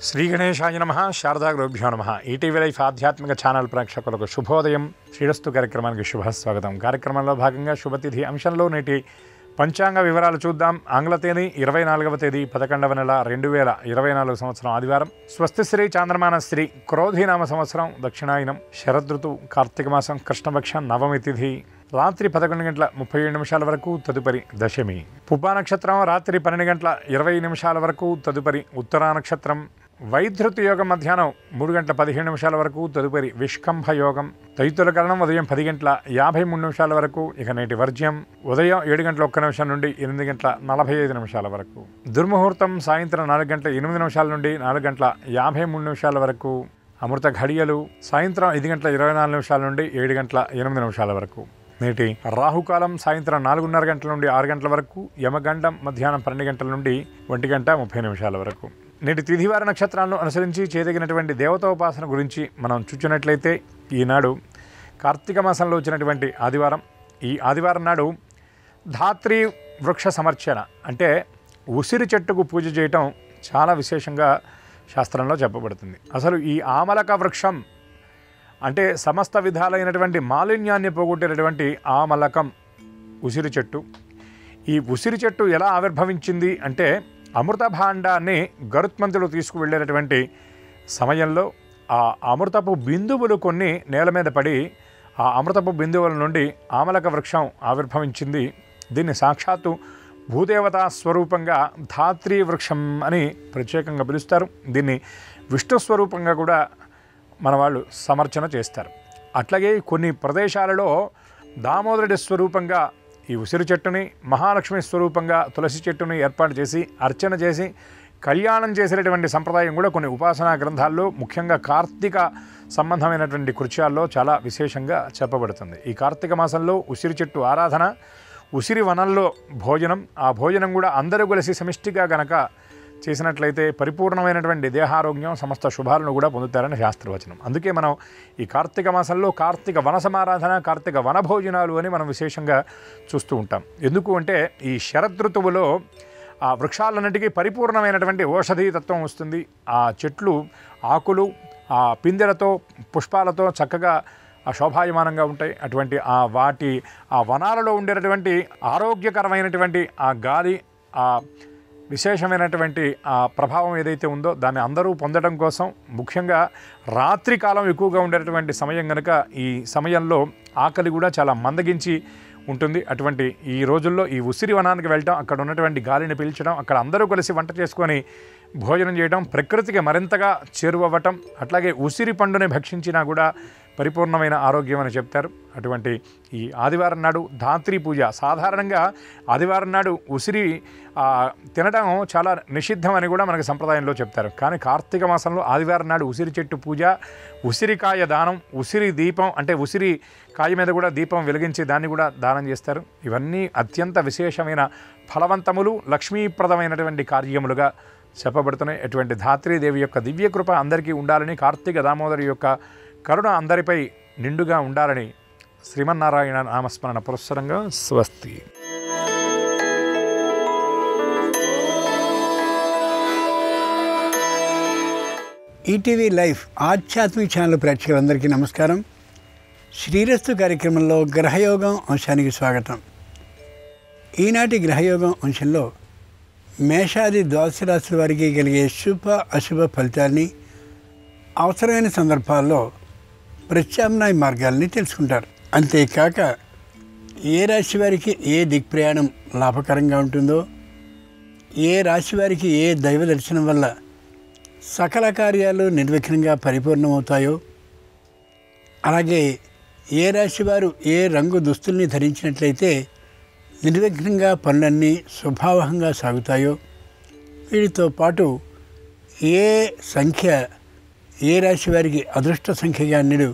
శ్రీ గణేశాయ నమః శారదా గురుభ్యో నమః. ఈటీవీ లైఫ్ ఆధ్యాత్మిక ఛానల్ ప్రేక్షకులకు శుభోదయం. శ్రీరస్తు కార్యక్రమానికి శుభస్వాగతం. కార్యక్రమంలో భాగంగా శుభతిథి అంశంలో నేటి పంచాంగ వివరాలు చూద్దాం. ఆంగ్ల తేదీ 24వ తేదీ 11వ నెల 2024 సంవత్సరం ఆదివారం. స్వస్తి శ్రీ చాంద్రమాన శ్రీ క్రోధీనామ సంవత్సరం దక్షిణాయనం శరదృతు కార్తీక మాసం కృష్ణపక్షం నవమి తిథి రాత్రి 11:37 వరకు తదుపరి దశమి. పుబ్బా నక్షత్రం రాత్రి 12:20 వరకు తదుపరి ఉత్తరా నక్షత్రం. వైధృతి యోగం మధ్యాహ్నం 3:15 వరకు తదుపరి విష్కంభ యోగం. తైతుల కరణం ఉదయం 10:53 వరకు. ఇక నేటి వర్జ్యం ఉదయం 7:01 నుండి 8:45 వరకు. దుర్ముహూర్తం సాయంత్రం 4:08 నుండి 4:53 వరకు. అమృత ఘడియలు సాయంత్రం 5:24 నుండి 7:08 వరకు. నేటి రాహుకాలం సాయంత్రం 4:30 గంటల నుండి 6 గంటల వరకు. యమగండం మధ్యాహ్నం 12 గంటల నుండి 1:30 వరకు. నేటి తిథివార నక్షత్రాలను అనుసరించి చేయదగినటువంటి దేవతోపాసన గురించి మనం చూచినట్లయితే ఈనాడు కార్తీక మాసంలో వచ్చినటువంటి ఆదివారం. ఈ ఆదివారం నాడు ధాత్రి వృక్ష సమర్చన అంటే ఉసిరి చెట్టుకు పూజ చేయటం చాలా విశేషంగా శాస్త్రంలో చెప్పబడుతుంది. అసలు ఈ ఆమలక వృక్షం అంటే సమస్త విధాలైనటువంటి మాలిన్యాన్ని పోగొట్టినటువంటి ఆమలకం ఉసిరి చెట్టు. ఈ ఉసిరి చెట్టు ఎలా ఆవిర్భవించింది అంటే అమృత భాండాన్ని గరుత్మంతుడు తీసుకువెళ్ళేటటువంటి సమయంలో ఆ అమృతపు బిందువులు కొన్ని నేల మీద పడి ఆ అమృతపు బిందువుల నుండి ఆమలక వృక్షం ఆవిర్భవించింది. దీన్ని సాక్షాత్తు భూదేవతా స్వరూపంగా ధాత్రీ వృక్షం అని ప్రత్యేకంగా పిలుస్తారు. దీన్ని విష్ణు స్వరూపంగా కూడా మన వాళ్ళు సమర్చన చేస్తారు. అట్లాగే కొన్ని ప్రదేశాలలో దామోదరుడి స్వరూపంగా ఈ ఉసిరి చెట్టుని, మహాలక్ష్మి స్వరూపంగా తులసి చెట్టుని ఏర్పాటు చేసి అర్చన చేసి కళ్యాణం చేసేటటువంటి సంప్రదాయం కూడా కొన్ని ఉపాసనా గ్రంథాల్లో ముఖ్యంగా కార్తీక సంబంధమైనటువంటి కృత్యాల్లో చాలా విశేషంగా చెప్పబడుతుంది. ఈ కార్తీక మాసంలో ఉసిరి చెట్టు ఆరాధన, ఉసిరి వనంలో భోజనం, ఆ భోజనం కూడా అందరూ కలిసి సమిష్టిగా గనక చేసినట్లయితే పరిపూర్ణమైనటువంటి దేహారోగ్యం, సమస్త శుభాలను కూడా పొందుతారని శాస్త్రవచనం. అందుకే మనం ఈ కార్తీక మాసంలో కార్తీక వన సమారాధన, కార్తీక వన భోజనాలు అని మనం విశేషంగా చూస్తూ ఉంటాం. ఎందుకు అంటే ఈ శరదృతువులో ఆ వృక్షాలన్నిటికీ పరిపూర్ణమైనటువంటి ఔషధీ తత్వం వస్తుంది. ఆ చెట్లు ఆకులు ఆ పిందెలతో పుష్పాలతో చక్కగా ఆ శోభాయమానంగా ఉంటాయి. అటువంటి ఆ వనాలలో ఉండేటటువంటి ఆరోగ్యకరమైనటువంటి ఆ గాలి, ఆ విశేషమైనటువంటి ఆ ప్రభావం ఏదైతే ఉందో దాన్ని అందరూ పొందడం కోసం ముఖ్యంగా రాత్రి కాలం ఎక్కువగా ఉండేటటువంటి సమయం కనుక ఈ సమయంలో ఆకలి కూడా చాలా మందగించి ఉంటుంది. అటువంటి ఈ రోజుల్లో ఈ ఉసిరి వనానికి వెళ్ళటం, అక్కడ ఉన్నటువంటి గాలిని పీల్చడం, అక్కడ అందరూ కలిసి వంట చేసుకొని భోజనం చేయడం, ప్రకృతికి మరింతగా చేరువవ్వటం, అట్లాగే ఉసిరి పండుని భక్షించినా కూడా పరిపూర్ణమైన ఆరోగ్యం అని చెప్తారు. అటువంటి ఈ ఆదివారం నాడు ధాత్రి పూజ. సాధారణంగా ఆదివారం నాడు ఉసిరి తినడం చాలా నిషిద్ధం అని కూడా మనకి సంప్రదాయంలో చెప్తారు. కానీ కార్తీక మాసంలో ఆదివారం నాడు ఉసిరి చెట్టు పూజ, ఉసిరికాయ దానం, ఉసిరి దీపం అంటే ఉసిరి కాయ మీద కూడా దీపం వెలిగించి దాన్ని కూడా దానం చేస్తారు. ఇవన్నీ అత్యంత విశేషమైన ఫలవంతములు, లక్ష్మీప్రదమైనటువంటి కార్యములుగా చెప్పబడుతున్నాయి. అటువంటి ధాత్రీదేవి యొక్క దివ్యకృప అందరికీ ఉండాలని, కార్తీక దామోదరి యొక్క కరుణ అందరిపై నిండుగా ఉండాలని శ్రీమన్నారాయణ నామస్మరణ పురస్సరంగా స్వస్తి. ఈటీవీ లైఫ్ ఆధ్యాత్మిక ఛానల్ ప్రేక్షకులందరికీ నమస్కారం. శ్రీరస్తు కార్యక్రమంలో గ్రహయోగం అంశానికి స్వాగతం. ఈనాటి గ్రహయోగం అంశంలో మేషాది ద్వాదశ రాశుల వారికి కలిగే శుభ అశుభ ఫలితాలని, అవసరమైన సందర్భాల్లో ప్రత్యామ్నాయ మార్గాల్ని తెలుసుకుంటారు. అంతేకాక ఏ రాశి వారికి ఏ దిక్ప్రయాణం లాభకరంగా ఉంటుందో, ఏ రాశి వారికి ఏ దైవ దర్శనం వల్ల సకల కార్యాలు నిర్విఘ్నంగా పరిపూర్ణమవుతాయో, అలాగే ఏ రాశి వారు ఏ రంగు దుస్తుల్ని ధరించినట్లయితే నిర్విఘ్నంగా పనులన్నీ స్వభావంగా సాగుతాయో, వీటితో పాటు ఏ సంఖ్య ఏ రాశి వారికి అదృష్ట సంఖ్యగా నేడు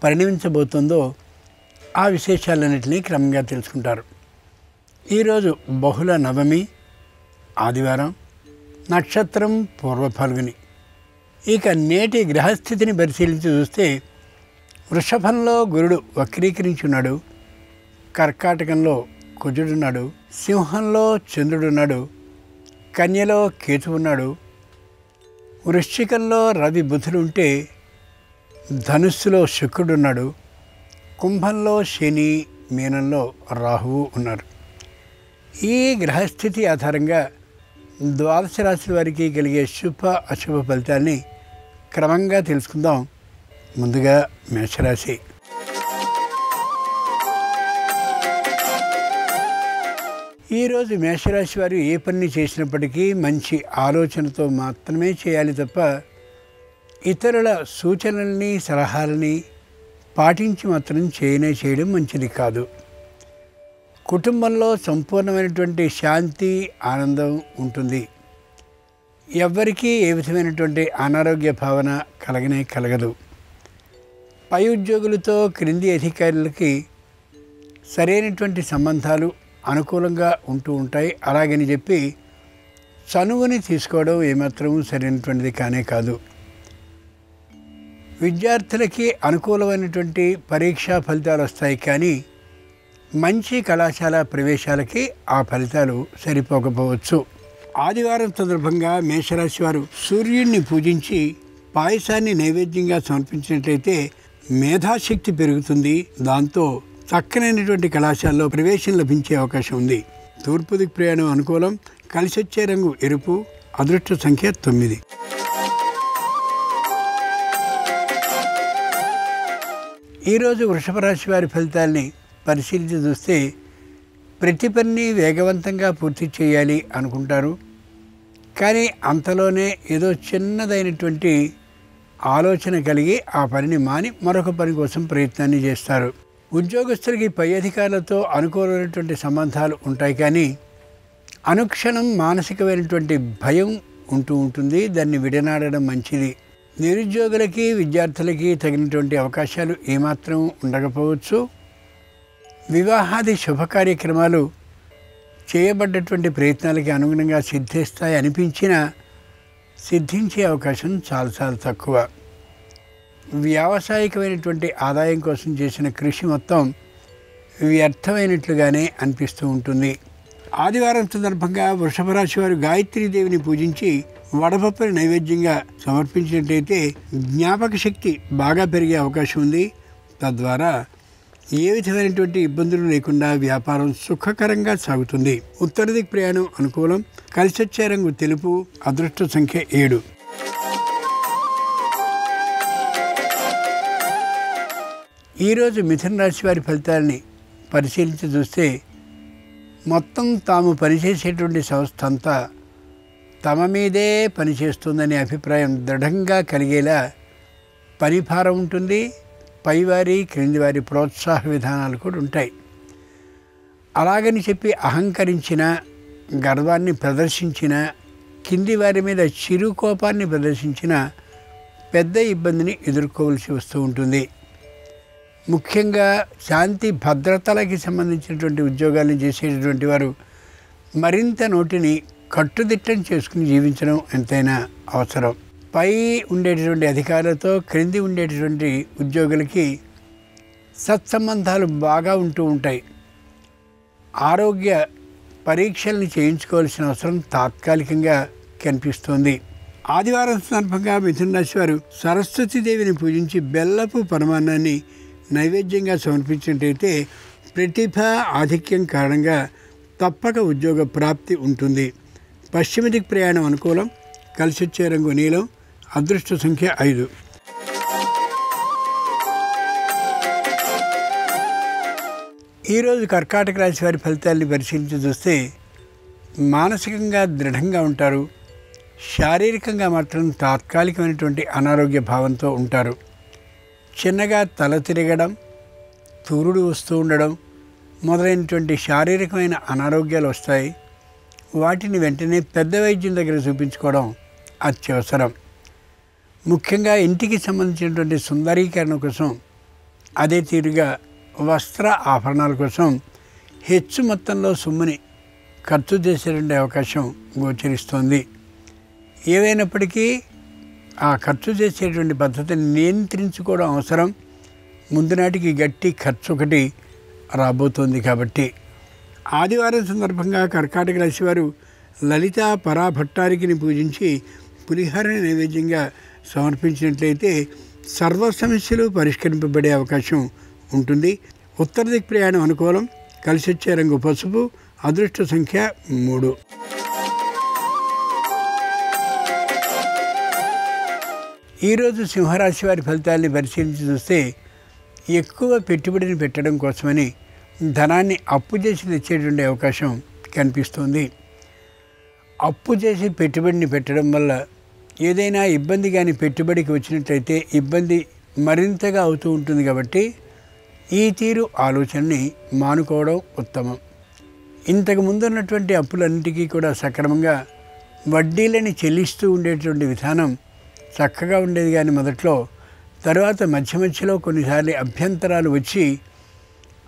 పరిణమించబోతుందో ఆ విశేషాలన్నింటినీ క్రమంగా తెలుసుకుంటారు. ఈరోజు బహుళ నవమి ఆదివారం, నక్షత్రం పూర్వ ఫల్గుని. ఇక నేటి గ్రహస్థితిని పరిశీలించి చూస్తే వృషభంలో గురుడు వక్రీకరించున్నాడు, కర్కాటకంలో కుజుడున్నాడు, సింహంలో చంద్రుడున్నాడు, కన్యలో కేతు ఉన్నాడు, వృశ్చికంలో రవి బుధుడు ఉంటే ధనుస్సులో శుక్రుడున్నాడు, కుంభంలో శని, మీనంలో రాహువు ఉన్నారు. ఈ గ్రహస్థితి ఆధారంగా ద్వాదశ రాశుల వారికి కలిగే శుభ అశుభ ఫలితాన్ని క్రమంగా తెలుసుకుందాం. ముందుగా మేషరాశి. ఈరోజు మేషరాశి వారు ఏ పని చేసినప్పటికీ మంచి ఆలోచనతో మాత్రమే చేయాలి తప్ప ఇతరుల సూచనల్ని సలహాలని పాటించి మాత్రం చేయడం మంచిది కాదు. కుటుంబంలో సంపూర్ణమైనటువంటి శాంతి, ఆనందం ఉంటుంది. ఎవ్వరికీ ఏ విధమైనటువంటి అనారోగ్య భావన కలగదు. పై ఉద్యోగులతో క్రింది అధికారులకి సరైనటువంటి సంబంధాలు అనుకూలంగా ఉంటూ ఉంటాయి. అలాగని చెప్పి చనువుని తీసుకోవడం ఏమాత్రం సరైనటువంటిది కానే కాదు. విద్యార్థులకి అనుకూలమైనటువంటి పరీక్షా ఫలితాలు వస్తాయి, కానీ మంచి కళాశాల ప్రవేశాలకి ఆ ఫలితాలు సరిపోకపోవచ్చు. ఆదివారం సందర్భంగా మేషరాశి వారు సూర్యుడిని పూజించి పాయసాన్ని నైవేద్యంగా సమర్పించినట్లయితే మేధాశక్తి పెరుగుతుంది. దాంతో చక్కనైనటువంటి కళాశాలలో ప్రవేశం లభించే అవకాశం ఉంది. తూర్పు దిక్కు ప్రయాణం అనుకూలం. కలిసొచ్చే రంగు ఎరుపు. అదృష్ట సంఖ్య 9. ఈరోజు వృషభ రాశి వారి ఫలితాల్ని పరిశీలించి చూస్తే ప్రతి పని వేగవంతంగా పూర్తి చేయాలి అనుకుంటారు, కానీ అంతలోనే ఏదో చిన్నదైనటువంటి ఆలోచన కలిగి ఆ పనిని మాని మరొక పని కోసం ప్రయత్నాన్ని చేస్తారు. ఉద్యోగస్తులకి పై అధికారులతో అనుకూలమైనటువంటి సంబంధాలు ఉంటాయి, కానీ అనుక్షణం మానసికమైనటువంటి భయం ఉంటుంది. దాన్ని విడనాడడం మంచిది. నిరుద్యోగులకి, విద్యార్థులకి తగినటువంటి అవకాశాలు ఏమాత్రం ఉండకపోవచ్చు. వివాహాది శుభ కార్యక్రమాలు చేయబడ్డటువంటి ప్రయత్నాలకి అనుగుణంగా సిద్ధిస్తాయి అనిపించినా సిద్ధించే అవకాశం చాలా తక్కువ. వ్యావసాయికమైనటువంటి ఆదాయం కోసం చేసిన కృషి మొత్తం వ్యర్థమైనట్లుగానే అనిపిస్తూ ఉంటుంది. ఆదివారం సందర్భంగా వృషభ రాశి వారు గాయత్రీదేవిని పూజించి వడపప్పుని నైవేద్యంగా సమర్పించినట్లయితే జ్ఞాపక శక్తి బాగా పెరిగే అవకాశం ఉంది. తద్వారా ఏ విధమైనటువంటి ఇబ్బందులు లేకుండా వ్యాపారం సుఖకరంగా సాగుతుంది. ఉత్తర దిక్కు ప్రయాణం అనుకూలం. కలిసొచ్చే రంగు తెలుపు. అదృష్ట సంఖ్య 7. ఈరోజు మిథున రాశి వారి ఫలితాలని పరిశీలించి చూస్తే మొత్తం తాము పనిచేసేటువంటి సంస్థ అంతా తమ మీదే పనిచేస్తుందనే అభిప్రాయం దృఢంగా కలిగేలా పనిభారం ఉంటుంది. పైవారి క్రింది వారి ప్రోత్సాహ విధానాలు కూడా ఉంటాయి. అలాగని చెప్పి అహంకరించిన, గర్వాన్ని ప్రదర్శించిన, కింది వారి మీద చిరుకోపాన్ని ప్రదర్శించిన పెద్ద ఇబ్బందిని ఎదుర్కోవలసి వస్తూ ఉంటుంది. ముఖ్యంగా శాంతి భద్రతలకి సంబంధించినటువంటి ఉద్యోగాలను చేసేటటువంటి వారు మరింత నోటిని కట్టుదిట్టం చేసుకుని జీవించడం ఎంతైనా అవసరం. పై ఉండేటటువంటి అధికారులతో క్రింది ఉండేటటువంటి ఉద్యోగులకి సత్సంబంధాలు బాగా ఉంటూ ఉంటాయి. ఆరోగ్య పరీక్షల్ని చేయించుకోవాల్సిన అవసరం తాత్కాలికంగా కనిపిస్తోంది. ఆదివారం సందర్భంగా మిథున రాశి వారు సరస్వతీదేవిని పూజించి బెల్లపు పరమాన్నాన్ని నైవేద్యంగా సమర్పించినట్టయితే ప్రతిభ ఆధిక్యం కారణంగా తప్పక ఉద్యోగ ప్రాప్తి ఉంటుంది. పశ్చిమ దిక్కు ప్రయాణం అనుకూలం. కలిసొచ్చే రంగు నీలం. అదృష్ట సంఖ్య 5. ఈరోజు కర్కాటక రాశి వారి ఫలితాలని పరిశీలించి చూస్తే మానసికంగా దృఢంగా ఉంటారు. శారీరకంగా మాత్రం తాత్కాలికమైనటువంటి అనారోగ్య భావంతో ఉంటారు. చిన్నగా తల తిరగడం, తూరుడు వస్తూ ఉండడం మొదలైనటువంటి శారీరకమైన అనారోగ్యాలు వస్తాయి. వాటిని వెంటనే పెద్ద వైద్యం దగ్గర చూపించుకోవడం అత్యవసరం. ముఖ్యంగా ఇంటికి సంబంధించినటువంటి సుందరీకరణ కోసం, అదే తీరుగా వస్త్ర ఆభరణాల కోసం హెచ్చు మొత్తంలో సొమ్ముని ఖర్చు చేసేటువంటి అవకాశం గోచరిస్తోంది. ఏవైనప్పటికీ ఆ ఖర్చు చేసేటువంటి పద్ధతిని నియంత్రించుకోవడం అవసరం. ముందు నాటికి గట్టి ఖర్చు ఒకటి రాబోతోంది కాబట్టి. ఆదివారం సందర్భంగా కర్కాటక రాశి వారు లలితా పరాభట్టారికిని పూజించి పులిహోరని నైవేద్యంగా సమర్పించినట్లయితే సర్వ సమస్యలు పరిష్కరింపబడే అవకాశం ఉంటుంది. ఉత్తర దిక్ ప్రయాణం అనుకూలం. కలిసి వచ్చే రంగు పసుపు. అదృష్ట సంఖ్య 3. ఈరోజు సింహరాశి వారి ఫలితాలని పరిశీలించి చూస్తే ఎక్కువ పెట్టుబడిని పెట్టడం కోసమని ధనాన్ని అప్పు చేసి తెచ్చేటువంటి అవకాశం కనిపిస్తుంది. అప్పు చేసి పెట్టుబడిని పెట్టడం వల్ల ఏదైనా ఇబ్బంది కానీ పెట్టుబడికి వచ్చినట్లయితే ఇబ్బంది మరింతగా అవుతూ ఉంటుంది. కాబట్టి ఈ తీరు ఆలోచనని మానుకోవడం ఉత్తమం. ఇంతకు ముందు ఉన్నటువంటి అప్పులన్నిటికీ కూడా సక్రమంగా వడ్డీలని చెల్లిస్తూ ఉండేటువంటి విధానం చక్కగా ఉండేది. కానీ మొదట్లో తర్వాత మధ్యలో కొన్నిసార్లు అభ్యంతరాలు వచ్చి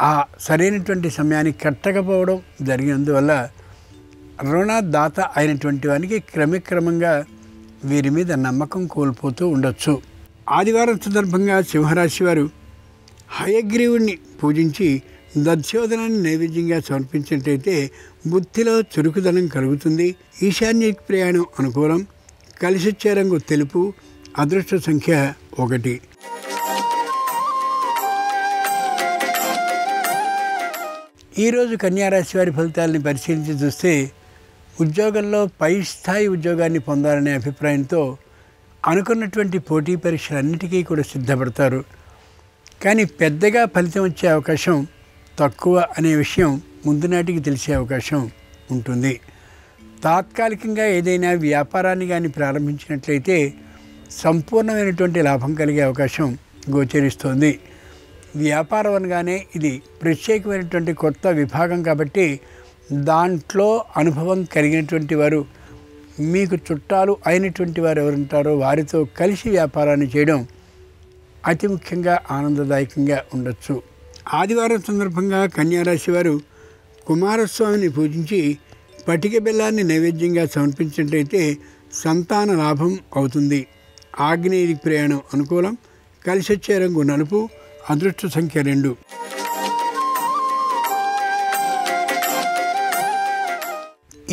ఆ సరైనటువంటి సమయానికి కట్టకపోవడం జరిగినందువల్ల రుణదాత అయినటువంటి వారికి క్రమక్రమంగా వీరి మీద నమ్మకం కోల్పోతూ ఉండొచ్చు. ఆదివారం సందర్భంగా సింహరాశి వారు హయగ్రీవుణ్ణి పూజించి దధ్యోదనాన్ని నైవేద్యంగా సమర్పించినట్లయితే బుద్ధిలో చురుకుదనం కలుగుతుంది. ఈశాన్య ప్రయాణం అనుకూలం. కలిసొచ్చే రంగు తెలుపు. అదృష్ట సంఖ్య 1. ఈరోజు కన్యారాశి వారి ఫలితాలని పరిశీలించి చూస్తే ఉద్యోగంలో పై స్థాయి ఉద్యోగాన్ని పొందాలనే అభిప్రాయంతో అనుకున్నటువంటి పోటీ పరీక్షలన్నిటికీ కూడా సిద్ధపడతారు. కానీ పెద్దగా ఫలితం వచ్చే అవకాశం తక్కువ అనే విషయం ముందు నాటికి తెలిసే అవకాశం ఉంటుంది. తాత్కాలికంగా ఏదైనా వ్యాపారాన్ని కానీ ప్రారంభించినట్లయితే సంపూర్ణమైనటువంటి లాభం కలిగే అవకాశం గోచరిస్తోంది. వ్యాపారం అనగానే ఇది ప్రత్యేకమైనటువంటి కొత్త విభాగం కాబట్టి దాంట్లో అనుభవం కలిగినటువంటి వారు, మీకు చుట్టాలు అయినటువంటి వారు ఎవరుంటారో వారితో కలిసి వ్యాపారాన్ని చేయడం అతి ముఖ్యంగా ఆనందదాయకంగా ఉండొచ్చు. ఆదివారం సందర్భంగా కన్యారాశి వారు కుమారస్వామిని పూజించి పటిక బెల్లాన్ని నైవేద్యంగా సమర్పించినట్లయితే సంతాన లాభం అవుతుంది. ఆగ్నేయ ప్రయాణం అనుకూలం. కలిసి వచ్చే రంగు నలుపు. అదృష్ట సంఖ్య 2.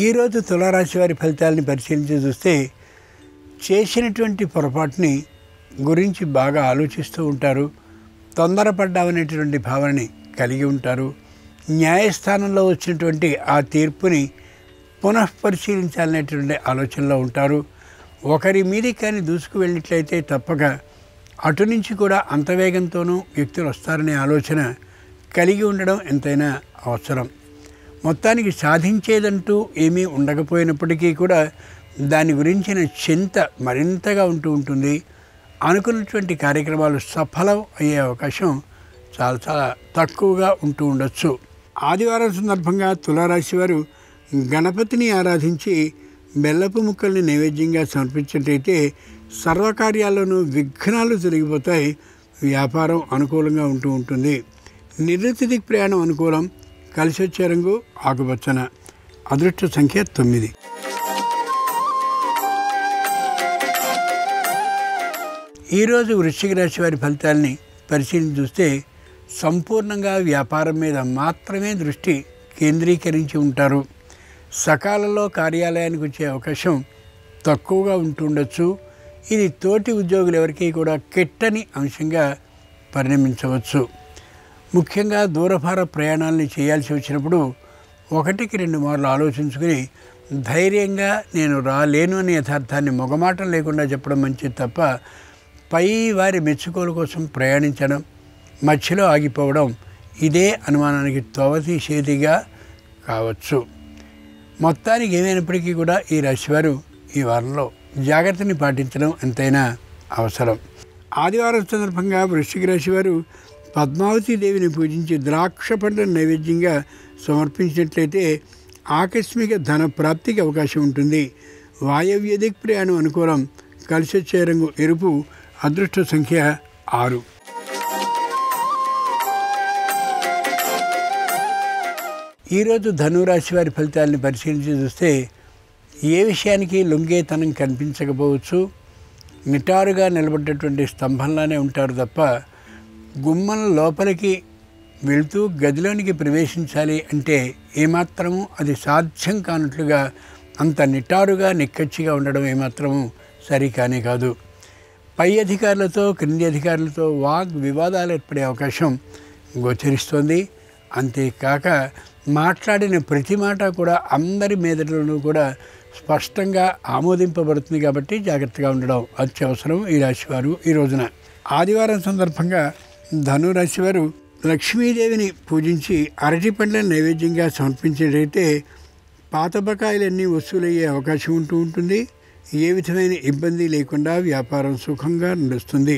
ఈరోజు తులారాశి వారి ఫలితాలని పరిశీలించి చూస్తే చేసినటువంటి పొరపాటుని గురించి బాగా ఆలోచిస్తూ ఉంటారు. తొందరపడ్డామనేటువంటి భావనని కలిగి ఉంటారు. న్యాయస్థానంలో వచ్చినటువంటి ఆ తీర్పుని పునఃపరిశీలించాలనేటువంటి ఆలోచనలో ఉంటారు. ఒకరి మీది కానీ దూసుకు వెళ్ళినట్లయితే తప్పక అటు నుంచి కూడా అంత వేగంతోనూ వ్యక్తులు వస్తారనే ఆలోచన కలిగి ఉండడం ఎంతైనా అవసరం. మొత్తానికి సాధించేదంటూ ఏమీ ఉండకపోయినప్పటికీ కూడా దాని గురించిన చింత మరింతగా ఉంటూ ఉంటుంది. అనుకున్నటువంటి కార్యక్రమాలు సఫలం అయ్యే అవకాశం చాలా చాలా తక్కువగా ఉంటూ ఉండొచ్చు. ఆదివారం సందర్భంగా తులారాశి వారు గణపతిని ఆరాధించి బెల్లపు ముక్కల్ని నైవేద్యంగా సమర్పించినట్లయితే సర్వకార్యాల్లోనూ విఘ్నాలు తొలగిపోతాయి. వ్యాపారం అనుకూలంగా ఉంటూ ఉంటుంది. నివృత్తి దిక్ ప్రయాణం అనుకూలం. కలిసి వచ్చే రంగు ఆకుపచ్చన. అదృష్ట సంఖ్య 9. ఈరోజు వృశ్చిక రాశి వారి ఫలితాలని పరిశీలించి చూస్తే సంపూర్ణంగా వ్యాపారం మీద మాత్రమే దృష్టి కేంద్రీకరించి ఉంటారు. సకాలంలో కార్యాలయానికి వచ్చే అవకాశం తక్కువగా ఉంటుండొచ్చు. ఇది తోటి ఉద్యోగులు ఎవరికీ కూడా కెట్టని అంశంగా పరిణమించవచ్చు. ముఖ్యంగా దూరభార ప్రయాణాలని చేయాల్సి వచ్చినప్పుడు 1-2 మార్లు ఆలోచించుకుని ధైర్యంగా నేను రాలేను అనే యథార్థాన్ని మొగమాటం లేకుండా చెప్పడం మంచిది తప్ప పై వారి మెచ్చుకోలు కోసం ప్రయాణించడం, మధ్యలో ఆగిపోవడం ఇదే అనుమానానికి తోవతీసేదిగా కావచ్చు. మొత్తానికి ఏమైనప్పటికీ కూడా ఈ రాశివారు ఈ వారంలో జాగ్రత్తని పాటించడం ఎంతైనా అవసరం. ఆదివారం సందర్భంగా వృశ్చిక రాశి వారు పద్మావతి దేవిని పూజించి ద్రాక్ష పండ్లను నైవేద్యంగా సమర్పించినట్లయితే ఆకస్మిక ధన ప్రాప్తికి అవకాశం ఉంటుంది. వాయవ్య దిక్ ప్రయాణం అనుకూలం. కలిసి వచ్చే రంగు ఎరుపు. అదృష్ట సంఖ్య 6. ఈరోజు ధనురాశి వారి ఫలితాలను పరిశీలించి చూస్తే ఏ విషయానికి లొంగేతనం కనిపించకపోవచ్చు. నిటారుగా నిలబడ్డటువంటి స్తంభంలానే ఉంటారు తప్ప గుమ్మం లోపలికి వెళుతూ గదిలోనికి ప్రవేశించాలి అంటే ఏమాత్రము అది సాధ్యం కానట్లుగా అంత నిటారుగా నిక్కచ్చిగా ఉండడం ఏమాత్రము సరికానే కాదు. పై అధికారులతో క్రింది అధికారులతో వాగ్ వివాదాలు ఏర్పడే అవకాశం గోచరిస్తోంది. అంతేకాక మాట్లాడిన ప్రతి మాట కూడా అందరి మీదలోనూ కూడా స్పష్టంగా ఆమోదింపబడుతుంది. కాబట్టి జాగ్రత్తగా ఉండడం అత్యవసరం ఈ రాశివారు ఈ రోజున. ఆదివారం సందర్భంగా ధనురాశివారు లక్ష్మీదేవిని పూజించి అరటి పండ్లను నైవేద్యంగా సమర్పించేటైతే పాత బకాయిలన్నీ వసూలయ్యే అవకాశం ఉంటుంది. ఏ విధమైన ఇబ్బంది లేకుండా వ్యాపారం సుఖంగా నడుస్తుంది.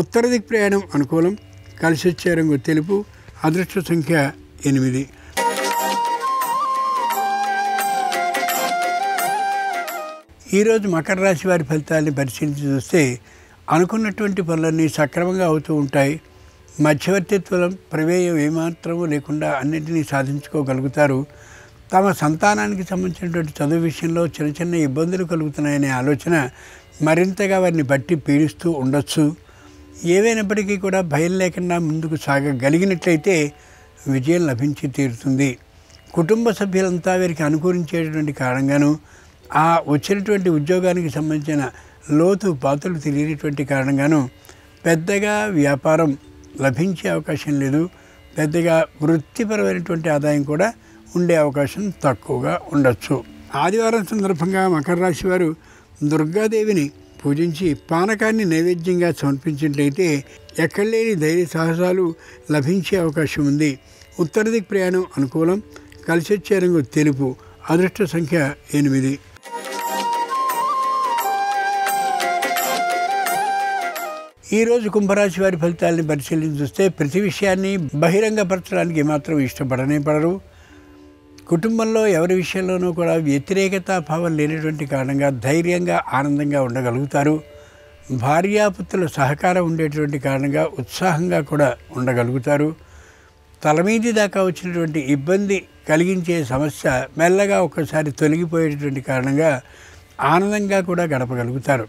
ఉత్తర దిక్ ప్రయాణం అనుకూలం. కలిసి వచ్చే రంగు తెలుపు. అదృష్ట సంఖ్య 8. ఈరోజు మకర రాశి వారి ఫలితాన్ని పరిశీలించి చూస్తే అనుకున్నటువంటి పనులన్నీ సక్రమంగా అవుతూ ఉంటాయి. మధ్యవర్తిత్వం ప్రమేయం ఏమాత్రమూ లేకుండా అన్నింటినీ సాధించుకోగలుగుతారు. తమ సంతానానికి సంబంధించినటువంటి చదువు విషయంలో చిన్న చిన్న ఇబ్బందులు కలుగుతున్నాయనే ఆలోచన మరింతగా వారిని బట్టి పీడిస్తూ ఉండొచ్చు. ఏవైనప్పటికీ కూడా భయం లేకుండా ముందుకు సాగగలిగినట్లయితే విజయం లభించి తీరుతుంది. కుటుంబ సభ్యులంతా వీరికి అనుకూలించేటటువంటి కారణంగాను ఆ వచ్చినటువంటి ఉద్యోగానికి సంబంధించిన లోతు పాతులు తెలియనటువంటి కారణంగాను పెద్దగా వ్యాపారం లభించే అవకాశం లేదు. పెద్దగా వృత్తిపరమైనటువంటి ఆదాయం కూడా ఉండే అవకాశం తక్కువగా ఉండొచ్చు. ఆదివారం సందర్భంగా మకర రాశి వారు దుర్గాదేవిని పూజించి పానకాన్ని నైవేద్యంగా సమర్పించినట్లయితే ఎక్కడలేని ధైర్య సాహసాలు లభించే అవకాశం ఉంది. ఉత్తర దిక్ ప్రయాణం అనుకూలం. కలిసి వచ్చే రంగు తెలుపు. అదృష్ట సంఖ్య 8. ఈరోజు కుంభరాశి వారి ఫలితాలని పరిశీలించి చూస్తే ప్రతి విషయాన్ని బహిరంగపరచడానికి ఏమాత్రం ఇష్టపడనే పడరు. కుటుంబంలో ఎవరి విషయంలోనూ కూడా వ్యతిరేకతా భావం లేనటువంటి కారణంగా ధైర్యంగా ఆనందంగా ఉండగలుగుతారు. భార్యాపుత్రుల సహకారం ఉండేటువంటి కారణంగా ఉత్సాహంగా కూడా ఉండగలుగుతారు. తలమీది దాకా వచ్చినటువంటి ఇబ్బంది కలిగించే సమస్య మెల్లగా ఒక్కసారి తొలగిపోయేటటువంటి కారణంగా ఆనందంగా కూడా గడపగలుగుతారు.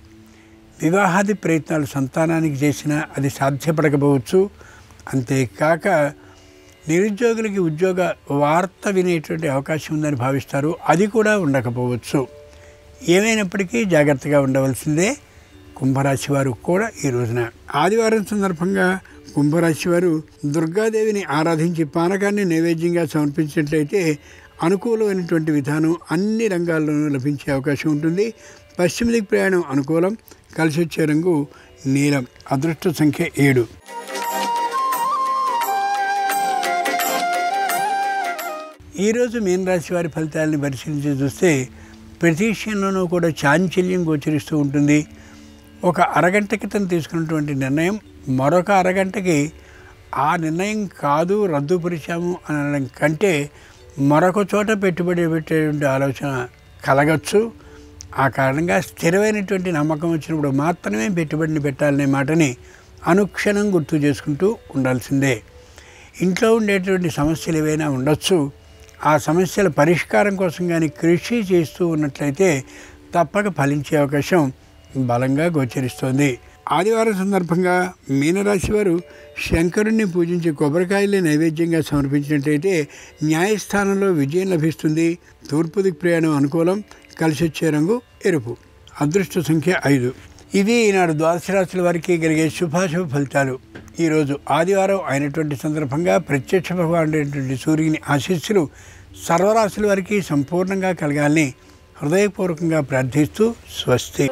వివాహాది ప్రయత్నాలు సంతానానికి చేసినా అది సాధ్యపడకపోవచ్చు. అంతేకాక నిరుద్యోగులకి ఉద్యోగ వార్త వినేటువంటి అవకాశం ఉందని భావిస్తారు. అది కూడా ఉండకపోవచ్చు. ఏమైనప్పటికీ జాగ్రత్తగా ఉండవలసిందే కుంభరాశి వారు కూడా ఈ రోజున. ఆదివారం సందర్భంగా కుంభరాశి వారు దుర్గాదేవిని ఆరాధించి పానకాన్ని నైవేద్యంగా సమర్పించినట్లయితే అనుకూలమైనటువంటి విధానం అన్ని రంగాల్లోనూ లభించే అవకాశం ఉంటుంది. పశ్చిమ దిక్ ప్రయాణం అనుకూలం. కలిసి వచ్చే రంగు నీలం. అదృష్ట సంఖ్య 7. ఈరోజు మీనరాశి వారి ఫలితాలని పరిశీలించి చూస్తే ప్రతి విషయంలోనూ కూడా చాంచల్యం గోచరిస్తూ ఉంటుంది. ఒక అరగంట క్రితం తీసుకున్నటువంటి నిర్ణయం మరొక అరగంటకి ఆ నిర్ణయం కాదు రద్దుపరిచాము అనడం కంటే మరొక చోట పెట్టుబడి పెట్టేటువంటి ఆలోచన కలగచ్చు. ఆ కారణంగా స్థిరమైనటువంటి నమ్మకం వచ్చినప్పుడు మాత్రమే పెట్టుబడిని పెట్టాలనే మాటని అనుక్షణం గుర్తు చేసుకుంటూ ఉండాల్సిందే. ఇంట్లో ఉండేటువంటి సమస్యలు ఏవైనా ఉండొచ్చు. ఆ సమస్యల పరిష్కారం కోసం కానీ కృషి చేస్తూ ఉన్నట్లయితే తప్పక ఫలించే అవకాశం బలంగా గోచరిస్తోంది. ఆదివారం సందర్భంగా మీనరాశి వారు శంకరుణ్ణి పూజించి కొబ్బరికాయల్ని నైవేద్యంగా సమర్పించినట్లయితే న్యాయస్థానంలో విజయం లభిస్తుంది. తూర్పు దిక్ ప్రయాణం అనుకూలం. కలిసి వచ్చే రంగు ఎరుపు. అదృష్ట సంఖ్య 5. ఇది ఈనాడు ద్వాదశ రాశుల వారికి కలిగే శుభాశుభ ఫలితాలు. ఈరోజు ఆదివారం అయినటువంటి సందర్భంగా ప్రత్యక్ష భగవానుడైనటువంటి సూర్యుని ఆశీస్సులు సర్వరాశుల వారికి సంపూర్ణంగా కలగాలని హృదయపూర్వకంగా ప్రార్థిస్తూ స్వస్తి.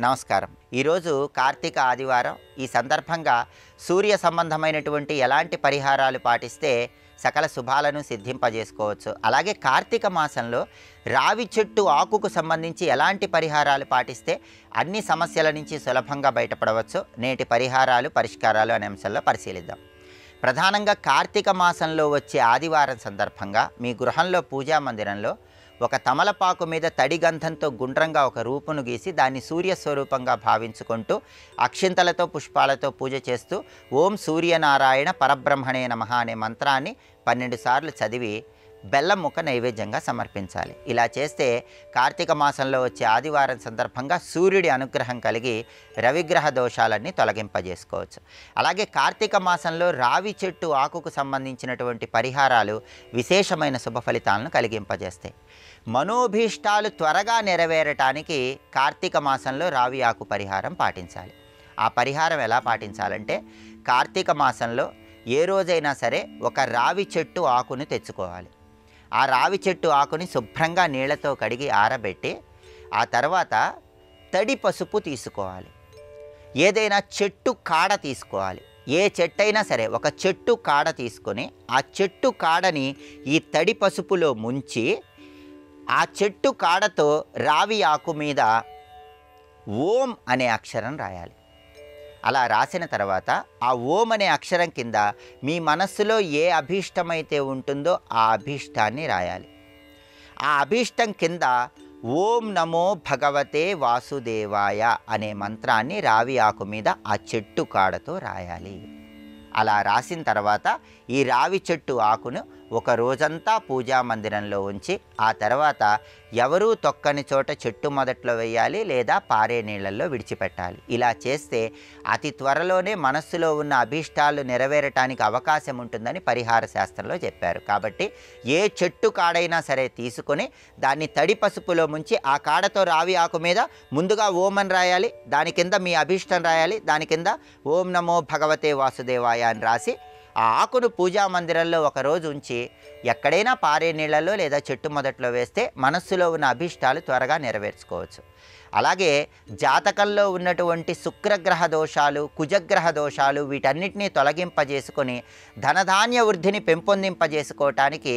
నమస్కారం. ఈరోజు కార్తీక ఆదివారం. ఈ సందర్భంగా సూర్య సంబంధమైనటువంటి ఎలాంటి పరిహారాలు పాటిస్తే సకల శుభాలను సిద్ధింపజేసుకోవచ్చు. అలాగే కార్తీక మాసంలో రావి చెట్టు ఆకుకు సంబంధించి ఎలాంటి పరిహారాలు పాటిస్తే అన్ని సమస్యల నుంచి సులభంగా బయటపడవచ్చు. నేటి పరిహారాలు పరిష్కారాలు అనే అంశంలో పరిశీలిద్దాం. ప్రధానంగా కార్తీక మాసంలో వచ్చే ఆదివారం సందర్భంగా మీ గృహంలో పూజా మందిరంలో ఒక తమలపాకు మీద తడి గంధంతో గుండ్రంగా ఒక రూపును గీసి దాన్ని సూర్యస్వరూపంగా భావించుకుంటూ అక్షింతలతో పుష్పాలతో పూజ చేస్తూ ఓం సూర్యనారాయణ పరబ్రహ్మణే నమః అనే మంత్రాన్ని 12 సార్లు చదివి బెల్లం ముక్క నైవేద్యంగా సమర్పించాలి. ఇలా చేస్తే కార్తీక మాసంలో వచ్చే ఆదివారం సందర్భంగా సూర్యుడి అనుగ్రహం కలిగి రవిగ్రహ దోషాలన్నీ తొలగింపజేసుకోవచ్చు. అలాగే కార్తీక మాసంలో రావి చెట్టు ఆకుకు సంబంధించినటువంటి పరిహారాలు విశేషమైన శుభ ఫలితాలను కలిగింపజేస్తాయి. మనోభీష్టాలు త్వరగా నెరవేరటానికి కార్తీక మాసంలో రావి ఆకు పరిహారం పాటించాలి. ఆ పరిహారం ఎలా పాటించాలంటే, కార్తీక మాసంలో ఏ రోజైనా సరే ఒక రావి చెట్టు ఆకుని తెచ్చుకోవాలి. ఆ రావి చెట్టు ఆకుని శుభ్రంగా నీళ్లతో కడిగి ఆరబెట్టి ఆ తర్వాత తడి పసుపు తీసుకోవాలి. ఏదైనా చెట్టు కాడ తీసుకోవాలి. ఏ చెట్టు అయినా సరే ఒక చెట్టు కాడ తీసుకొని ఆ చెట్టు కాడని ఈ తడి పసుపులో ముంచి ఆ చెట్టు కాడతో రావి ఆకు మీద ఓం అనే అక్షరం రాయాలి. అలా రాసిన తర్వాత ఆ ఓం అనే అక్షరం కింద మీ మనస్సులో ఏ అభీష్టమైతే ఉంటుందో ఆ అభీష్టాన్ని రాయాలి. ఆ అభీష్టం కింద ఓం నమో భగవతే వాసుదేవాయ అనే మంత్రాన్ని రావి ఆకు మీద ఆ చెట్టు కాడతో రాయాలి. అలా రాసిన తర్వాత ఈ రావి చెట్టు ఆకును ఒక రోజంతా పూజా మందిరంలో ఉంచి ఆ తర్వాత ఎవరూ తొక్కని చోట చెట్టు మొదట్లో వేయాలి లేదా పారే నీళ్ళల్లో విడిచిపెట్టాలి. ఇలా చేస్తే అతి త్వరలోనే మనస్సులో ఉన్న అభీష్టాలు నెరవేరటానికి అవకాశం ఉంటుందని పరిహార శాస్త్రంలో చెప్పారు. కాబట్టి ఏ చెట్టు కాడైనా సరే తీసుకొని దాన్ని తడి పసుపులో ముంచి ఆ కాడతో రావి ఆకు మీద ముందుగా ఓం అని రాయాలి, దాని కింద మీ అభీష్టం రాయాలి, దాని కింద ఓం నమో భగవతే వాసుదేవాయ అని రాసి ఆ ఆకును పూజా మందిరంలో ఒకరోజు ఉంచి ఎక్కడైనా పారే నీళ్ళల్లో లేదా చెట్టు మొదట్లో వేస్తే మనస్సులో ఉన్న అభీష్టాలు త్వరగా నెరవేర్చుకోవచ్చు. అలాగే జాతకంలో ఉన్నటువంటి శుక్రగ్రహ దోషాలు, కుజగ్రహ దోషాలు వీటన్నిటినీ తొలగింపజేసుకొని ధనధాన్య వృద్ధిని పెంపొందింపజేసుకోవటానికి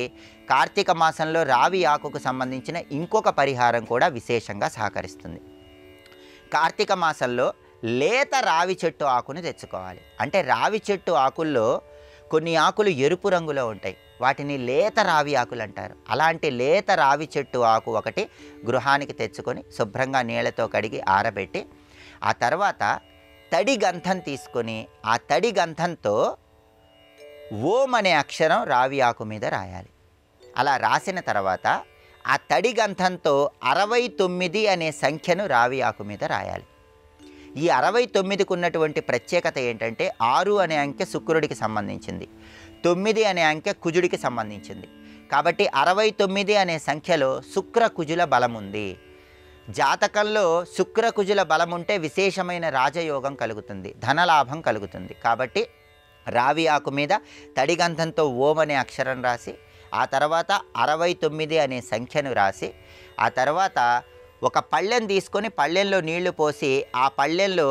కార్తీక మాసంలో రావి ఆకుకు సంబంధించిన ఇంకొక పరిహారం కూడా విశేషంగా సహకరిస్తుంది. కార్తీక మాసంలో లేత రావి చెట్టు ఆకును తెచ్చుకోవాలి. అంటే రావి చెట్టు ఆకుల్లో కొన్ని ఆకులు ఎరుపు రంగులో ఉంటాయి, వాటిని లేత రావి ఆకులు అంటారు. అలాంటి లేత రావి చెట్టు ఆకు ఒకటి గృహానికి తెచ్చుకొని శుభ్రంగా నీళ్ళతో కడిగి ఆరబెట్టి ఆ తర్వాత తడి గంధం తీసుకొని ఆ తడి గంధంతో ఓం అనే అక్షరం రావి ఆకు మీద రాయాలి. అలా రాసిన తర్వాత ఆ తడి గంధంతో 69 అనే సంఖ్యను రావి ఆకు మీద రాయాలి. ఈ 69కు ఉన్నటువంటి ప్రత్యేకత ఏంటంటే 6 అనే అంకె శుక్రుడికి సంబంధించింది, 9 అనే అంకె కుజుడికి సంబంధించింది. కాబట్టి 69 అనే సంఖ్యలో శుక్ర కుజుల బలం ఉంది. జాతకంలో శుక్ర కుజుల బలం ఉంటే విశేషమైన రాజయోగం కలుగుతుంది, ధనలాభం కలుగుతుంది. కాబట్టి రావి ఆకు మీద తడిగంధంతో ఓం అనే అక్షరం రాసి ఆ తర్వాత 69 అనే సంఖ్యను రాసి ఆ తర్వాత ఒక పళ్ళెం తీసుకొని పళ్ళెంలో నీళ్లు పోసి ఆ పళ్ళెంలో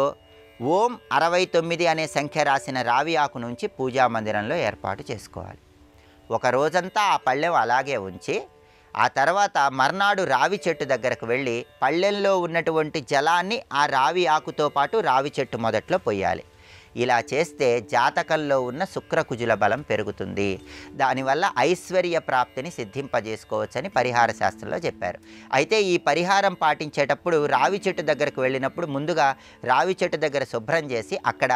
ఓం 69 అనే సంఖ్య రాసిన రావి ఆకు నుంచి పూజా మందిరంలో ఏర్పాటు చేసుకోవాలి. ఒక రోజంతా ఆ పళ్ళెం అలాగే ఉంచి ఆ తర్వాత మర్నాడు రావి చెట్టు దగ్గరకు వెళ్ళి పళ్ళెంలో ఉన్నటువంటి జలాన్ని ఆ రావి ఆకుతో పాటు రావి చెట్టు మొదట్లో పొయ్యాలి. ఇలా చేస్తే జాతకంలో ఉన్న శుక్రకుజుల బలం పెరుగుతుంది. దానివల్ల ఐశ్వర్య ప్రాప్తిని సిద్ధింపజేసుకోవచ్చని పరిహార శాస్త్రంలో చెప్పారు. అయితే ఈ పరిహారం పాటించేటప్పుడు రావి చెట్టు దగ్గరకు వెళ్ళినప్పుడు ముందుగా రావి చెట్టు దగ్గర శుభ్రం చేసి అక్కడ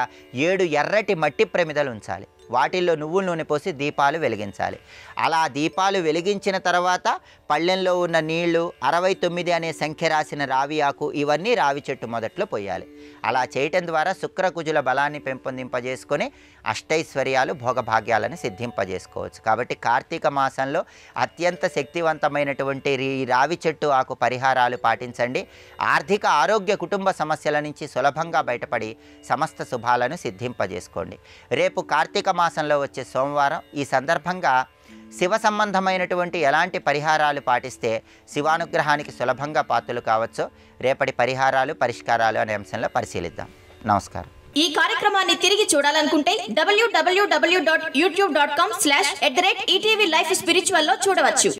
7 ఎర్రటి మట్టి ప్రమిదలు ఉంచాలి. వాటిల్లో నువ్వుల నూనె పోసి దీపాలు వెలిగించాలి. అలా దీపాలు వెలిగించిన తర్వాత పళ్ళెంలో ఉన్న నీళ్లు 69 అనే సంఖ్య రాసిన రావి ఆకు ఇవన్నీ రావి చెట్టు మొదట్లో పోయాలి. అలా చేయటం ద్వారా శుక్రకుజుల బలాన్ని పెంపొందింపజేసుకొని అష్టైశ్వర్యాలు భోగభాగ్యాలను సిద్ధింపజేసుకోవచ్చు. కాబట్టి కార్తీక మాసంలో అత్యంత శక్తివంతమైనటువంటి ఈ రావి చెట్టు ఆకు పరిహారాలు పాటించండి. ఆర్థిక ఆరోగ్య కుటుంబ సమస్యల నుంచి సులభంగా బయటపడి సమస్త శుభాలను సిద్ధింపజేసుకోండి. రేపు కార్తీక మాసంలో వచ్చే సోమవారం. ఈ సందర్భంగా శివ సంబంధమైనటువంటి ఎలాంటి పరిహారాలు పాటిస్తే శివానుగ్రహానికి సులభంగా పాత్రలు కావచ్చో రేపటి పరిహారాలు పరిష్కారాలు అనే అంశంలో పరిశీలిద్దాం. నమస్కారం. ఈ కార్యక్రమాన్ని తిరిగి చూడాలనుకుంటే www.youtube.com/ETV Life Spiritual లో చూడవచ్చు.